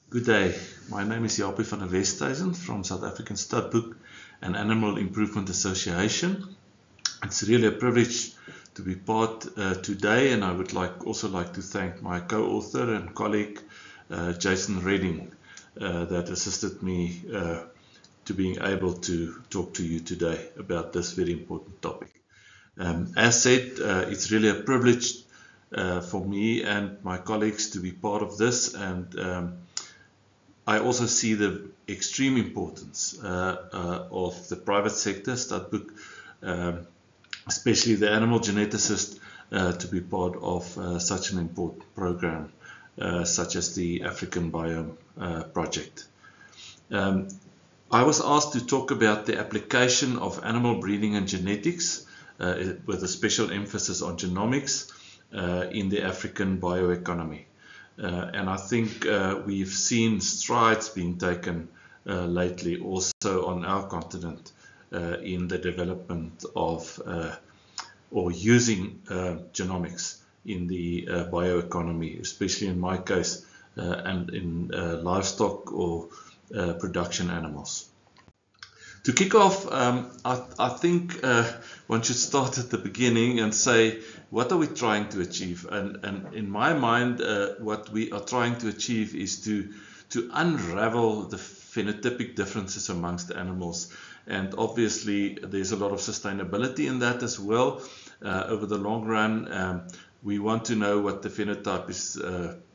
Good day. My name is Japie van der Westhuizen from South African Studbook and Animal Improvement Association. It's really a privilege to be part today, and I would also like to thank my co-author and colleague Jason Redding that assisted me to being able to talk to you today about this very important topic. As said, it's really a privilege for me and my colleagues to be part of this, and I also see the extreme importance of the private sector, Studbook, especially the animal geneticist, to be part of such an important program, such as the African Biome Project. I was asked to talk about the application of animal breeding and genetics, with a special emphasis on genomics in the African bioeconomy. And I think we've seen strides being taken lately also on our continent in the development of or using genomics in the bioeconomy, especially in my case and in livestock or production animals. To kick off, I think one should start at the beginning and say, what are we trying to achieve? And in my mind, what we are trying to achieve is to unravel the phenotypic differences amongst animals. And obviously, there's a lot of sustainability in that as well. Over the long run, we want to know what the phenotype is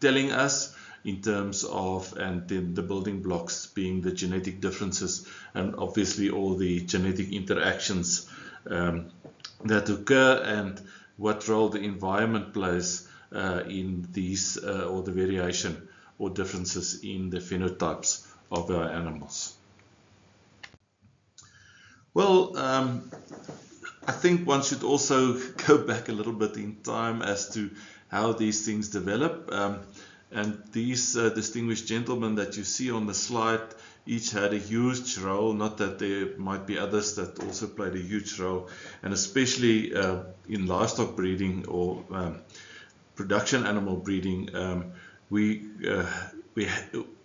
telling us, in terms of, and then the building blocks being the genetic differences and obviously all the genetic interactions that occur, and what role the environment plays in these or the variation or differences in the phenotypes of our animals. Well, I think one should also go back a little bit in time as to how these things develop. And these distinguished gentlemen that you see on the slide each had a huge role, not that there might be others that also played a huge role, and especially in livestock breeding or production animal breeding,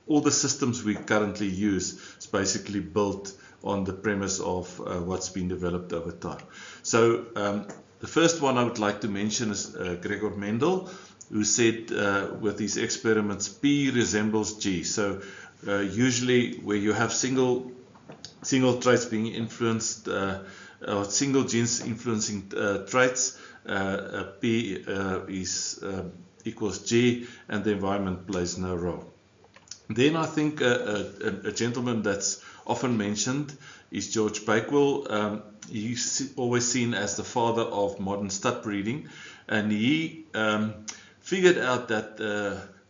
all the systems we currently use is basically built on the premise of what's been developed over time. So the first one I would like to mention is Gregor Mendel, who said with his experiments P resembles G. So usually where you have single traits being influenced, or single genes influencing traits, P equals G, and the environment plays no role. Then I think a gentleman that's often mentioned is George Bakewell. He's always seen as the father of modern stud breeding, and he figured out that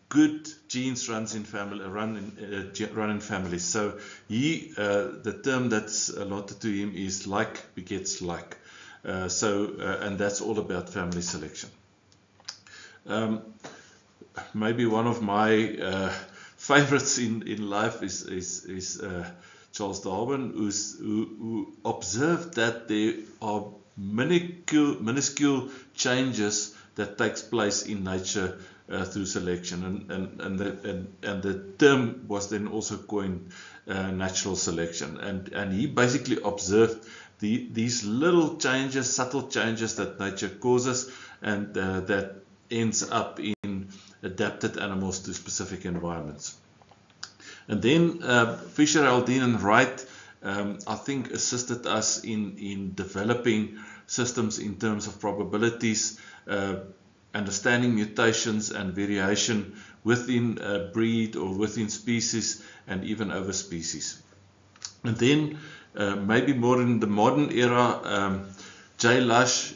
good genes run in families. So the term that's allotted to him is like begets like. And that's all about family selection. Maybe one of my favorites in life is Charles Darwin, who observed that there are minuscule changes that takes place in nature through selection, and the term was then also coined natural selection, and he basically observed these little changes, subtle changes that nature causes, and that ends up in adapted animals to specific environments. And then Fisher, Haldane and Wright I think assisted us in developing systems in terms of probabilities, understanding mutations and variation within a breed or within species and even over species. And then maybe more in the modern era, J. Lush,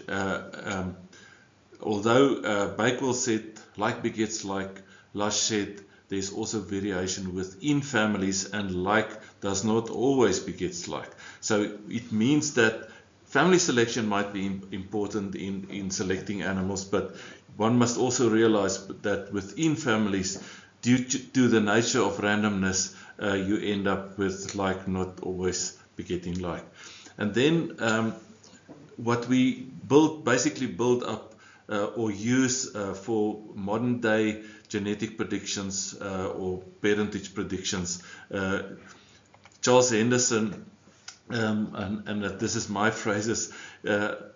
although Bakewell said like begets like, Lush said there's also variation within families, and like does not always begets like. So it means that family selection might be important in selecting animals, but one must also realize that within families, due to the nature of randomness, you end up with like not always begetting like. And then what we basically build up or use for modern day genetic predictions or parentage predictions. Charles Henderson, and this is my phrases,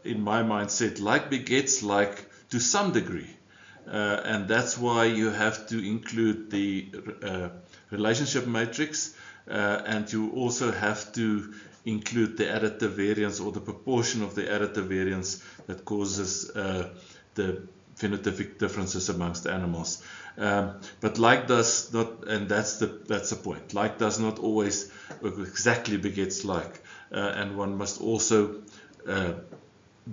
in my mind said, like begets like to some degree. And that's why you have to include the relationship matrix, and you also have to include the additive variance or the proportion of the additive variance that causes the phenotypic differences amongst animals. But like does not, and that's the point. Like does not always exactly begets like, and one must also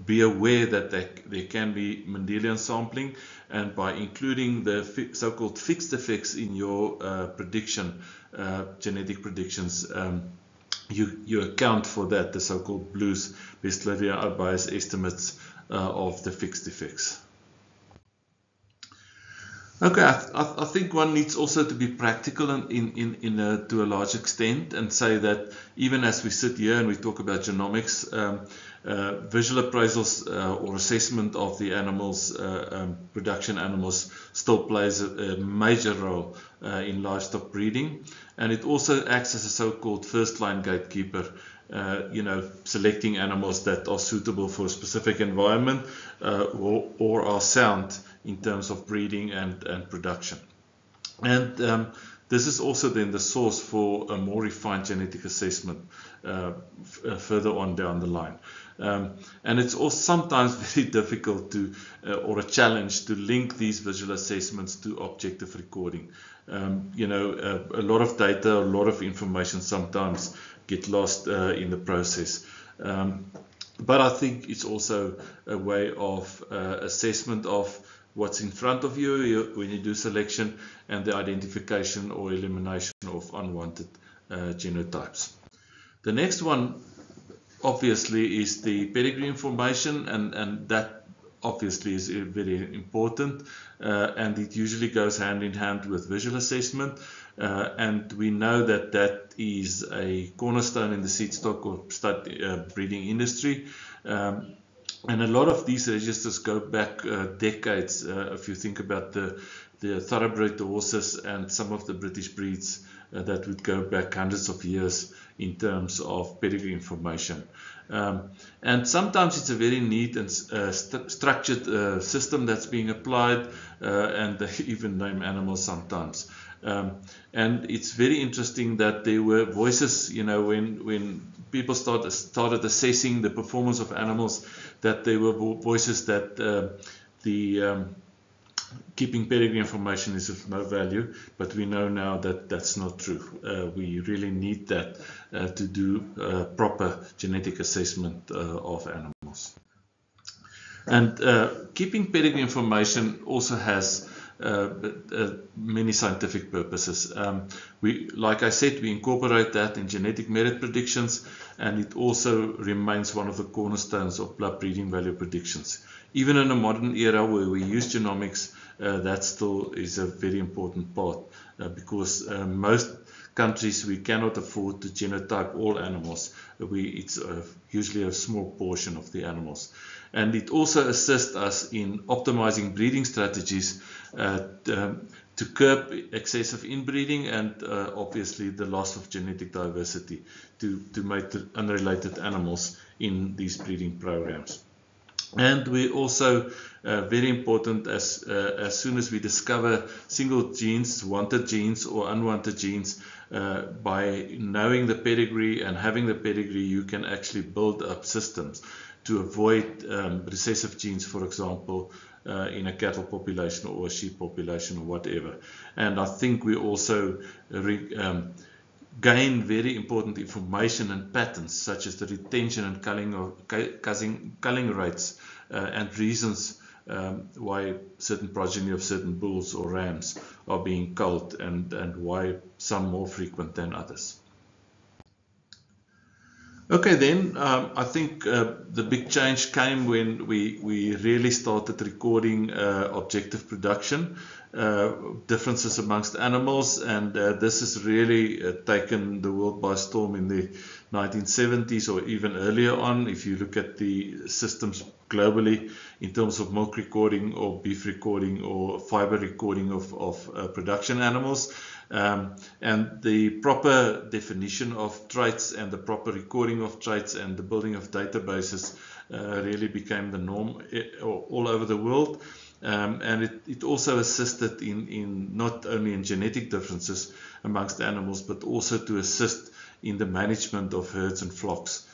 be aware that there can be Mendelian sampling, and by including the so-called fixed effects in your prediction, genetic predictions, you account for that, the so-called BLUES, best linear bias estimates of the fixed effects. Okay, I think one needs also to be practical to a large extent, and say that even as we sit here and we talk about genomics, visual appraisals or assessment of the animals, production animals, still plays a major role in livestock breeding, and it also acts as a so-called first-line gatekeeper. Selecting animals that are suitable for a specific environment or are sound in terms of breeding and production. And this is also then the source for a more refined genetic assessment further on down the line. And it's also sometimes very difficult or a challenge to link these visual assessments to objective recording. A lot of data, a lot of information sometimes get lost in the process. But I think it's also a way of assessment of what's in front of you when you do selection, and the identification or elimination of unwanted genotypes. The next one obviously is the pedigree information, and that obviously is very important, and it usually goes hand in hand with visual assessment, and we know that is a cornerstone in the seed stock or stud breeding industry. And a lot of these registers go back decades. If you think about the thoroughbred horses and some of the British breeds that would go back hundreds of years in terms of pedigree information. And sometimes it's a very neat and structured system that's being applied, and they even name animals sometimes. And it's very interesting that there were voices, when people started assessing the performance of animals, that there were voices that keeping pedigree information is of no value, but we know now that that's not true. We really need that to do proper genetic assessment of animals. And keeping pedigree information also has many scientific purposes. Like I said, we incorporate that in genetic merit predictions, and it also remains one of the cornerstones of blood breeding value predictions. Even in a modern era where we use genomics, that still is a very important part, because most countries we cannot afford to genotype all animals. It's usually a small portion of the animals. And it also assists us in optimizing breeding strategies to curb excessive inbreeding and obviously the loss of genetic diversity to make the unrelated animals in these breeding programs. And we also very important as soon as we discover single genes, wanted genes or unwanted genes, by knowing the pedigree and having the pedigree, you can actually build up systems to avoid recessive genes, for example, in a cattle population or a sheep population or whatever. And I think we also gain very important information and patterns, such as the retention and culling rates and reasons why certain progeny of certain bulls or rams are being culled, and why some more frequent than others. Okay, then I think the big change came when we really started recording objective production, differences amongst animals, and this has really taken the world by storm in the 1970s or even earlier on. If you look at the systems globally in terms of milk recording or beef recording or fiber recording of production animals. And the proper definition of traits and the proper recording of traits and the building of databases really became the norm all over the world. And it also assisted in not only in genetic differences amongst animals, but also to assist in the management of herds and flocks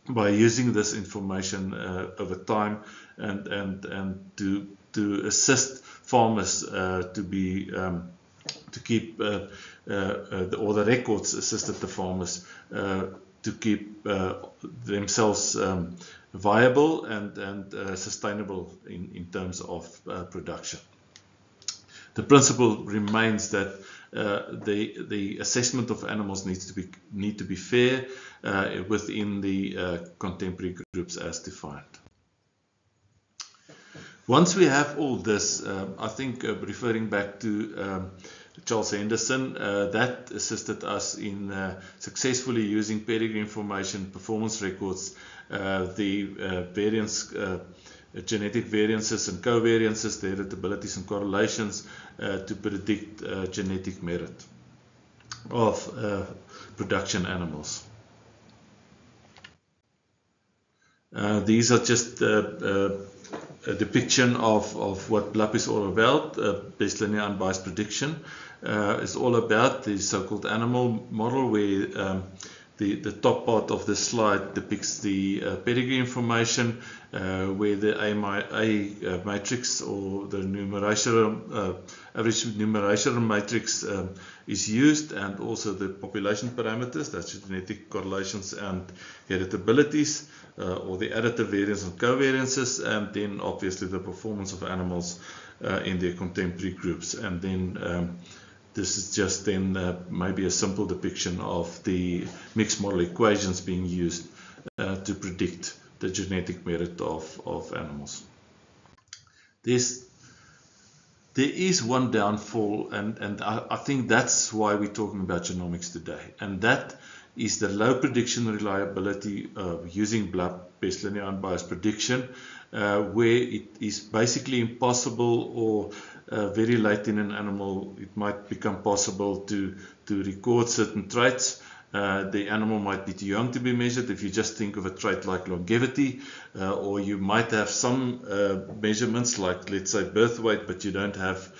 by using this information over time and to assist farmers to keep or the records assisted the farmers to keep themselves viable and sustainable in terms of production. The principle remains that the assessment of animals need to be fair within the contemporary groups as defined. Once we have all this, I think referring back to Charles Henderson, that assisted us in successfully using pedigree information, performance records, the variance, genetic variances and covariances, the heritabilities and correlations to predict genetic merit of production animals. These are just a depiction of what BLUP is all about. Best linear unbiased prediction is all about the so-called animal model, where the top part of the slide depicts the pedigree information, where the A matrix or the average numerational matrix is used, and also the population parameters, that's genetic correlations and heritabilities, or the additive variance and covariances, and then obviously the performance of animals in their contemporary groups. And then this is just then maybe a simple depiction of the mixed model equations being used to predict the genetic merit of animals. There is one downfall, and I think that's why we're talking about genomics today, and that is the low prediction reliability using BLUP, best linear unbiased prediction, where it is basically impossible, or very late in an animal it might become possible to record certain traits. The animal might be too young to be measured. If you just think of a trait like longevity, or you might have some measurements like, let's say, birth weight, but you don't have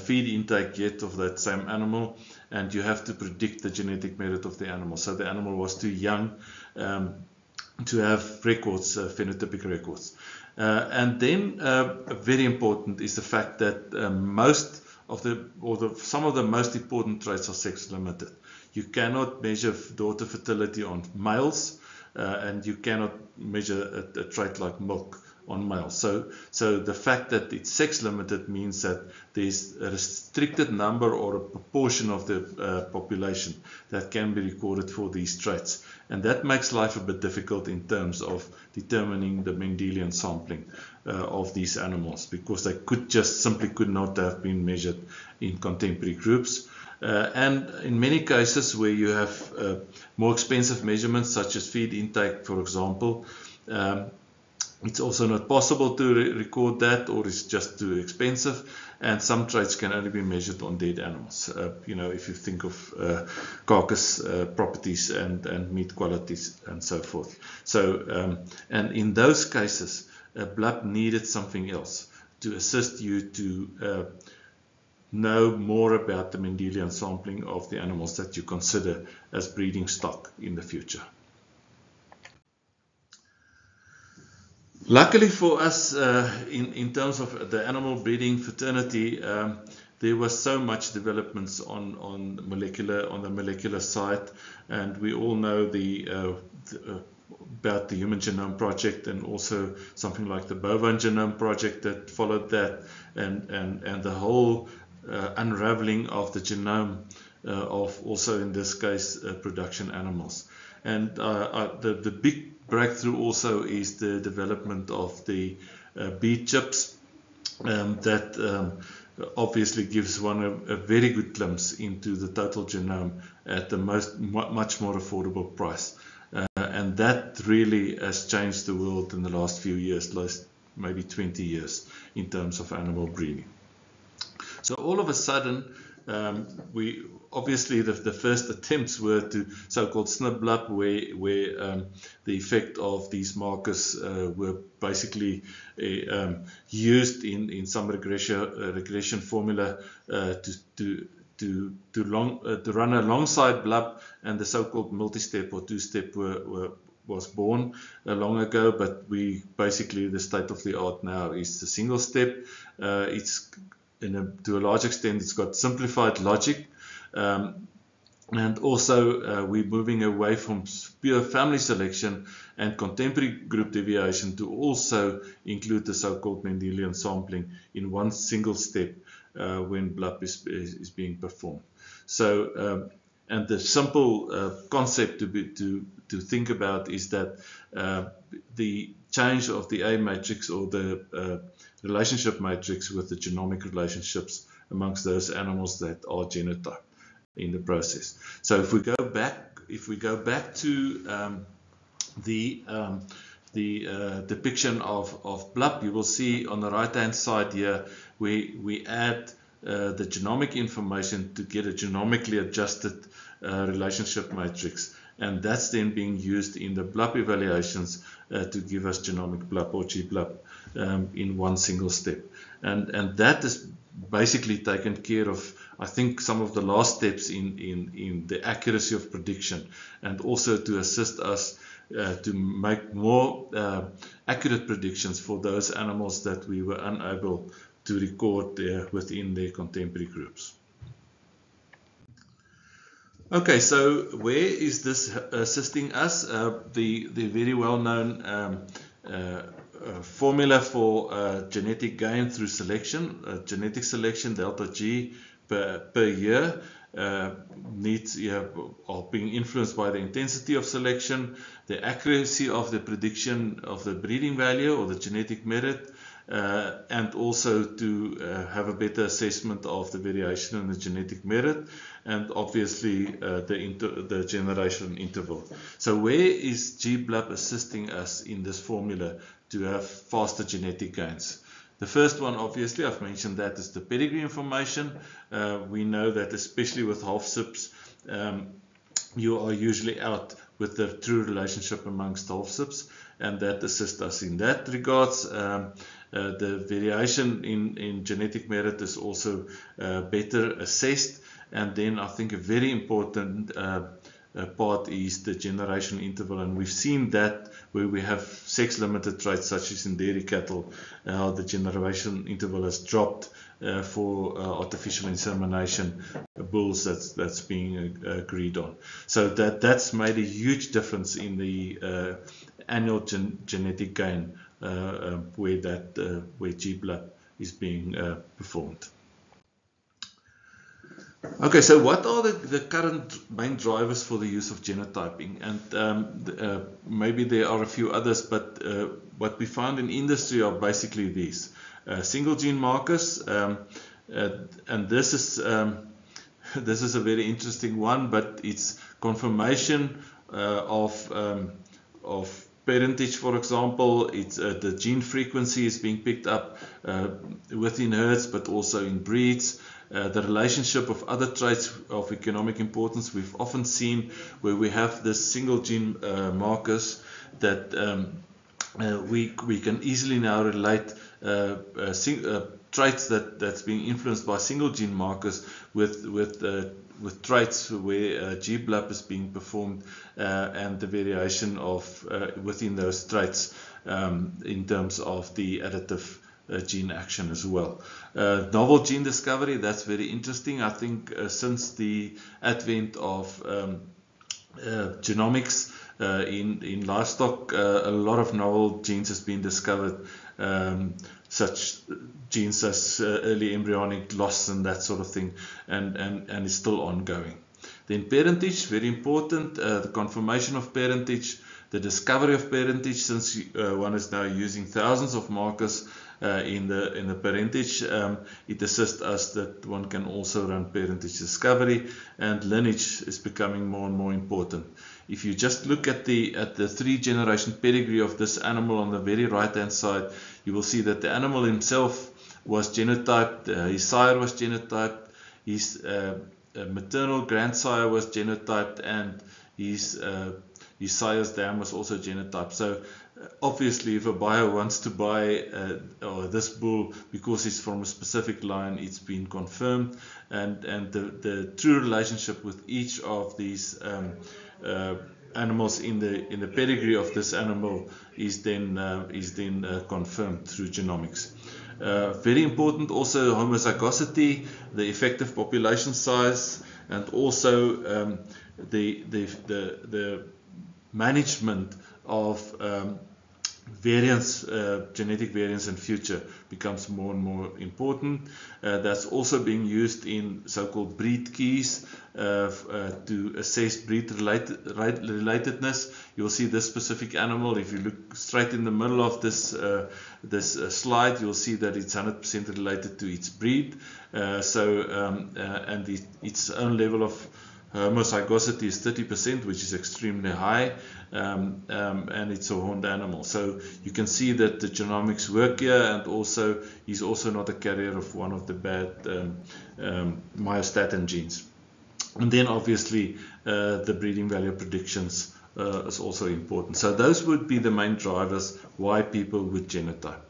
feed intake yet of that same animal, and you have to predict the genetic merit of the animal. So the animal was too young to have records, phenotypic records. And then very important is the fact that some of the most important traits are sex limited. You cannot measure daughter fertility on males, and you cannot measure a trait like milk on males. So the fact that it's sex limited means that there's a restricted number or a proportion of the population that can be recorded for these traits. And that makes life a bit difficult in terms of determining the Mendelian sampling of these animals, because they could not have been measured in contemporary groups. And in many cases where you have more expensive measurements, such as feed intake, for example, it's also not possible to record that, or it's just too expensive, and some traits can only be measured on dead animals. If you think of carcass properties and meat qualities and so forth. So, and in those cases, BLUP needed something else to assist you to know more about the Mendelian sampling of the animals that you consider as breeding stock in the future. Luckily for us, in terms of the animal breeding fraternity, there was so much developments on the molecular side, and we all know about the Human Genome Project, and also something like the Bovine Genome Project that followed that, and the whole unraveling of the genome of, also in this case, production animals. And the big breakthrough also is the development of the bead chips that obviously gives one a very good glimpse into the total genome at the much more affordable price. And that really has changed the world in the last few years, last maybe 20 years, in terms of animal breeding. So all of a sudden, we obviously the first attempts were to so-called snip blub, where the effect of these markers were basically used in some regression formula to run alongside blub, and the so-called multi-step or two-step was born long ago. But we basically, the state of the art now is the single step. It's to a large extent, it's got simplified logic, and also we're moving away from pure family selection and contemporary group deviation to also include the so-called Mendelian sampling in one single step when blub is being performed. So, and the simple concept to think about is that the change of the A matrix, or the relationship matrix, with the genomic relationships amongst those animals that are genotyped in the process. So if we go back to the depiction of blub, you will see on the right hand side here we add the genomic information to get a genomically adjusted relationship matrix, and that's then being used in the blub evaluations to give us genomic blub or GBLUB in one single step, and that is basically taken care of, I think, some of the last steps in the accuracy of prediction, and also to assist us to make more accurate predictions for those animals that we were unable to record within their contemporary groups. Okay, so where is this assisting us? The very well-known formula for genetic gain through selection, genetic selection, delta G per year, are being influenced by the intensity of selection, the accuracy of the prediction of the breeding value or the genetic merit, and also to have a better assessment of the variation in the genetic merit, and obviously the generation interval. So where is GBLUB assisting us in this formula to have faster genetic gains? The first one, obviously, I've mentioned that, is the pedigree information. We know that especially with half SIPs, you are usually out with the true relationship amongst half SIPs, and that assists us in that regards. The variation in genetic merit is also better assessed, and then I think a very important part is the generation interval, and we've seen that where we have sex-limited traits such as in dairy cattle, how the generation interval has dropped for artificial insemination bulls that's being agreed on. So that's made a huge difference in the annual genetic gain where GBLUB is being performed. Okay, so what are the current main drivers for the use of genotyping? And maybe there are a few others, but what we found in industry are basically these. Single gene markers, and this is a very interesting one, but it's confirmation of parentage, for example. It's the gene frequency is being picked up within herds, but also in breeds. The relationship of other traits of economic importance. We've often seen where we have this single gene markers that we can easily now relate traits that's being influenced by single gene markers with traits where GBLUB is being performed, and the variation of within those traits in terms of the additive gene action as well. Novel gene discovery, that's very interesting. I think since the advent of genomics in livestock, a lot of novel genes has been discovered, such genes as early embryonic loss and that sort of thing, and is still ongoing. Then parentage, very important, the confirmation of parentage, the discovery of parentage, since one is now using thousands of markers in the parentage. It assists us that one can also run parentage discovery, and lineage is becoming more and more important. If you just look at the 3-generation pedigree of this animal on the very right hand side, you will see that the animal himself was genotyped, his sire was genotyped, his maternal grandsire was genotyped, and his sire's dam was also genotyped. So obviously, if a buyer wants to buy this bull because it's from a specific line, it's been confirmed, and the true relationship with each of these animals in the pedigree of this animal is then confirmed through genomics. Very important also homozygosity, the effective population size, and also the management of variance, genetic variance in future becomes more and more important. That's also being used in so-called breed keys to assess breed relatedness. You'll see this specific animal. If you look straight in the middle of this slide, you'll see that it's 100% related to its breed. And its own level of homozygosity is 30%, which is extremely high, and it's a horned animal. So you can see that the genomics work here, and also he's also not a carrier of one of the bad myostatin genes. And then obviously the breeding value predictions is also important. So those would be the main drivers why people would genotype.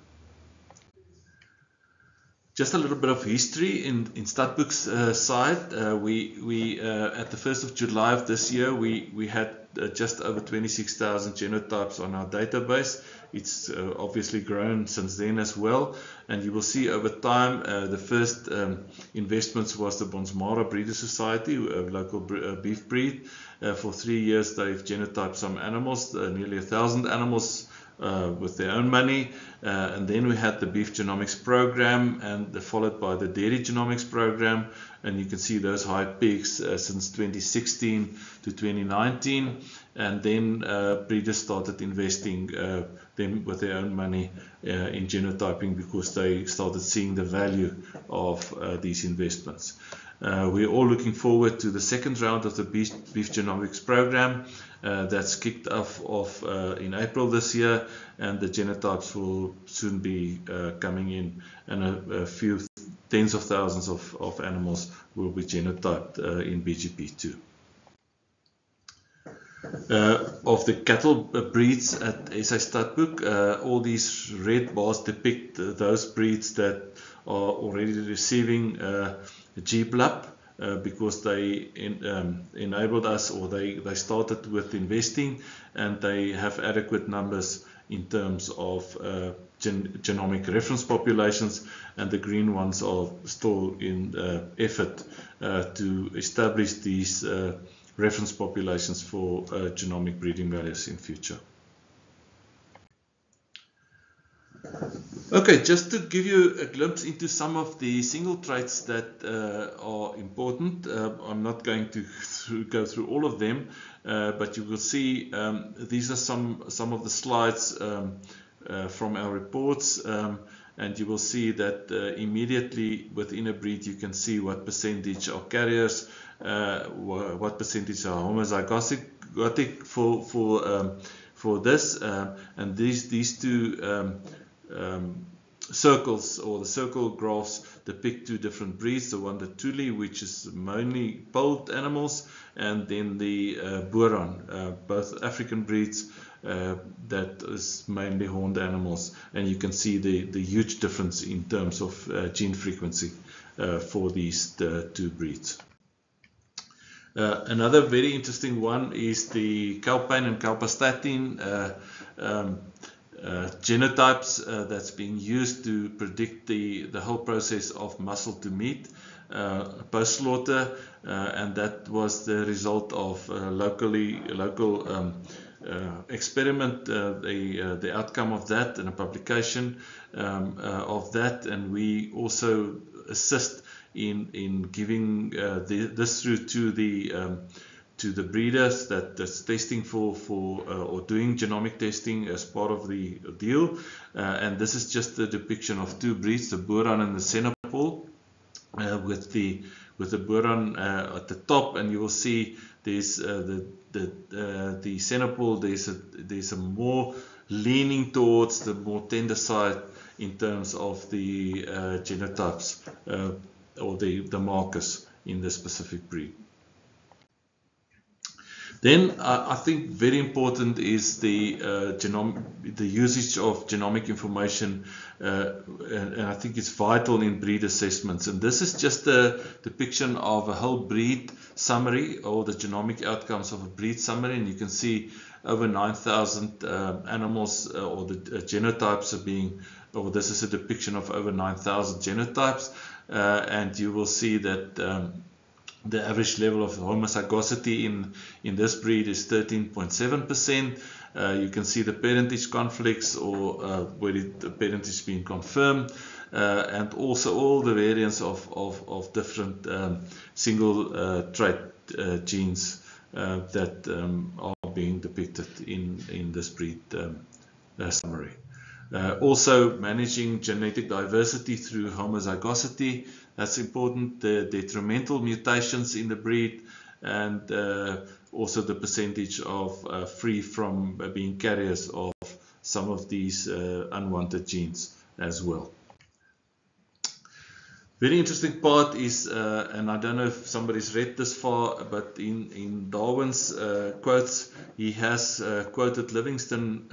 Just a little bit of history in Stadboek's side. We at the 1st of July of this year, we had just over 26,000 genotypes on our database. It's obviously grown since then as well, and you will see over time the first investments was the Bonsmara Breeder Society, a local beef breed. For 3 years they've genotyped some animals, nearly 1,000 animals with their own money, and then we had the beef genomics program, and followed by the dairy genomics program, and you can see those high peaks since 2016 to 2019, and then breeders started investing them with their own money in genotyping because they started seeing the value of these investments. We're all looking forward to the second round of the beef genomics program that's kicked off in April this year, and the genotypes will soon be coming in, and a few tens of thousands of animals will be genotyped in BGP2. Of the cattle breeds at SA Stadboek, all these red bars depict those breeds that are already receiving GBLUP because they enabled us, or they started with investing, and they have adequate numbers in terms of genomic reference populations, and the green ones are still in effort to establish these reference populations for genomic breeding values in future. Okay, just to give you a glimpse into some of the single traits that are important. I'm not going to go through all of them, but you will see these are some of the slides from our reports, and you will see that immediately within a breed you can see what percentage are carriers, what percentage are homozygotic for this, and these two circles, or the circle graphs, depict two different breeds. The one, the Thuli, which is mainly polled animals, and then the Boeran, both African breeds that is mainly horned animals, and you can see the huge difference in terms of gene frequency for these two breeds. Another very interesting one is the Calpain and Calpastatin genotypes that's being used to predict the whole process of muscle to meat post slaughter, and that was the result of local experiment, the outcome of that, and a publication of that, and we also assist in giving this through to to the breeders that's testing for or doing genomic testing as part of the deal. And this is just a depiction of two breeds, the Boeran and the Senepal, with the Boeran at the top, and you will see there's the Senepal. There's a more leaning towards the more tender side in terms of the genotypes or the markers in the specific breed. Then I think very important is the usage of genomic information, and I think it's vital in breed assessments. And this is just a depiction of a whole breed summary, or the genomic outcomes of a breed summary, and you can see over 9,000 animals, or the genotypes are being, or this is a depiction of over 9,000 genotypes, and you will see that the average level of homozygosity in this breed is 13.7%. You can see the parentage conflicts, or where the parentage is being confirmed, and also all the variants of different single trait genes that are being depicted in this breed summary. Also managing genetic diversity through homozygosity. That's important, the detrimental mutations in the breed, and also the percentage of free from being carriers of some of these unwanted genes as well. Very interesting part is, and I don't know if somebody's read this far, but in Darwin's quotes, he has quoted Livingstone,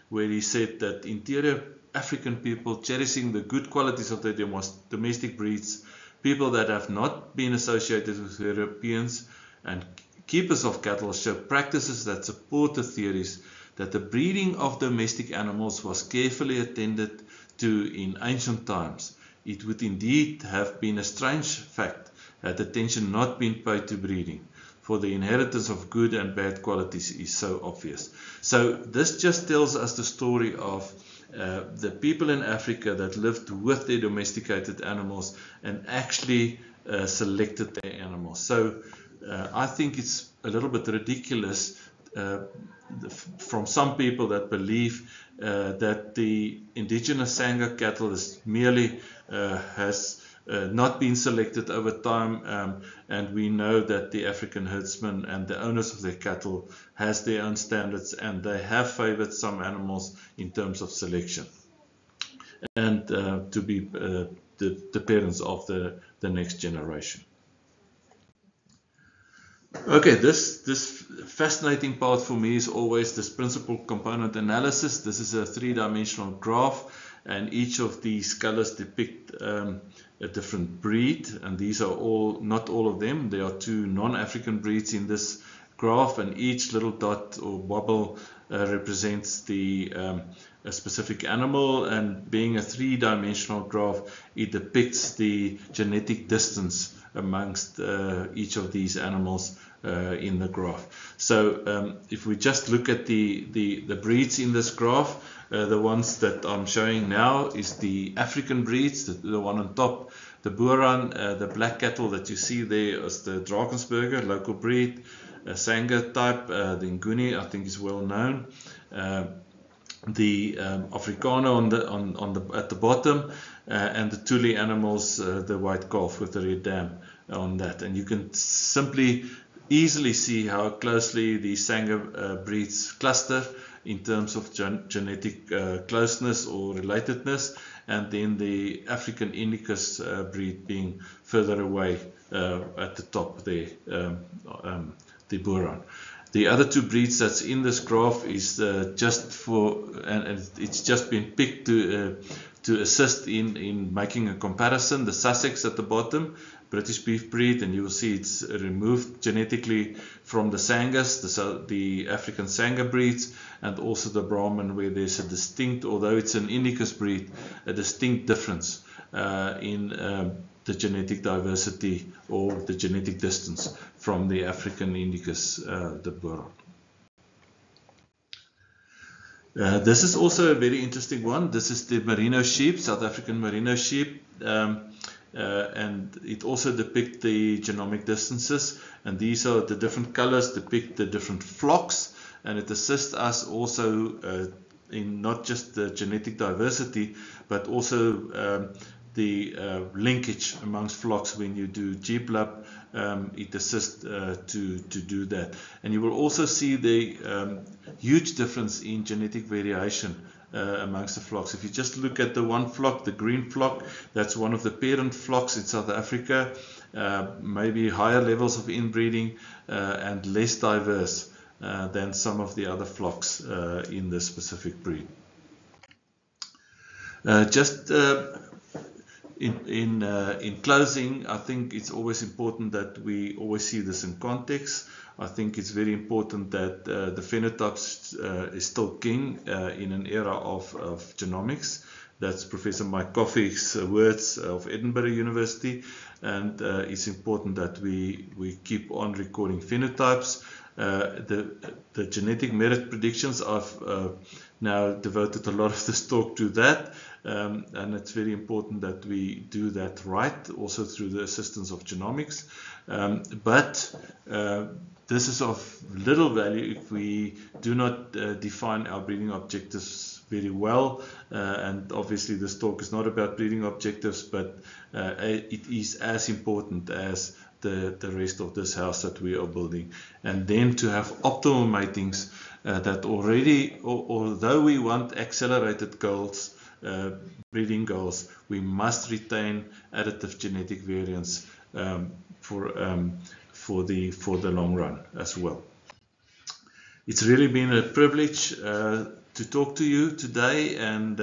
where he said that interior African people cherishing the good qualities of their domestic breeds, people that have not been associated with Europeans, and keepers of cattle show practices that support the theories that the breeding of domestic animals was carefully attended to in ancient times. It would indeed have been a strange fact had attention not been paid to breeding, for the inheritance of good and bad qualities is so obvious. So this just tells us the story of the people in Africa that lived with their domesticated animals and actually selected their animals. So I think it's a little bit ridiculous from some people that believe that the indigenous Sangha cattle is merely has not been selected over time, and we know that the African herdsmen and the owners of their cattle has their own standards, and they have favored some animals in terms of selection and to be the parents of the next generation. Okay, this fascinating part for me is always this principal component analysis. This is a three-dimensional graph, and each of these colors depict a different breed, and these are all, not all of them, there are two non-African breeds in this graph, and each little dot or bubble represents a specific animal, and being a three-dimensional graph, it depicts the genetic distance amongst each of these animals in the graph. So if we just look at the breeds in this graph, the ones that I'm showing now is the African breeds, the one on top, the Boeran, the black cattle that you see there is the Drakensberger, local breed, Sangha type, the Nguni I think is well known, the Afrikaner at the bottom, and the Tuli animals, the white calf with the red dam on that. And you can simply easily see how closely the Sangha breeds cluster in terms of genetic closeness or relatedness, and then the African Indicus breed being further away at the top there, the Boeran. The other two breeds that's in this graph is just for, and it's just been picked to assist in making a comparison. The Sussex at the bottom, British beef breed, and you will see it's removed genetically from the Sangas, the African Sangha breeds, and also the Brahman, where there's a distinct, although it's an Indicus breed, a distinct difference in the genetic diversity or the genetic distance from the African Indicus, the Boeran. This is also a very interesting one. This is the merino sheep, South African merino sheep. and it also depicts the genomic distances, and these are the different colors depict the different flocks, and it assists us also in not just the genetic diversity, but also the linkage amongst flocks. When you do GBLUP, it assists to do that. And you will also see the huge difference in genetic variation amongst the flocks. If you just look at the one flock, the green flock, that's one of the parent flocks in South Africa, maybe higher levels of inbreeding and less diverse than some of the other flocks in this specific breed. In closing, I think it's always important that we always see this in context. I think it's very important that the phenotypes is still king in an era of genomics. That's Professor Mike Coffey's words of Edinburgh University, and it's important that we keep on recording phenotypes. The genetic merit predictions, I've now devoted a lot of this talk to that, and it's very important that we do that right, also through the assistance of genomics. But this is of little value if we do not define our breeding objectives very well, and obviously this talk is not about breeding objectives, but it is as important as the rest of this house that we are building. And then to have optimal matings that already, although we want accelerated goals, breeding goals, we must retain additive genetic variance for the long run as well. It's really been a privilege to talk to you today, and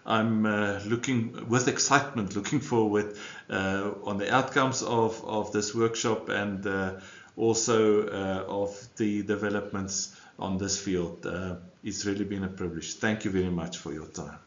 I'm with excitement looking forward on the outcomes of this workshop, and also of the developments on this field. It's really been a privilege. Thank you very much for your time.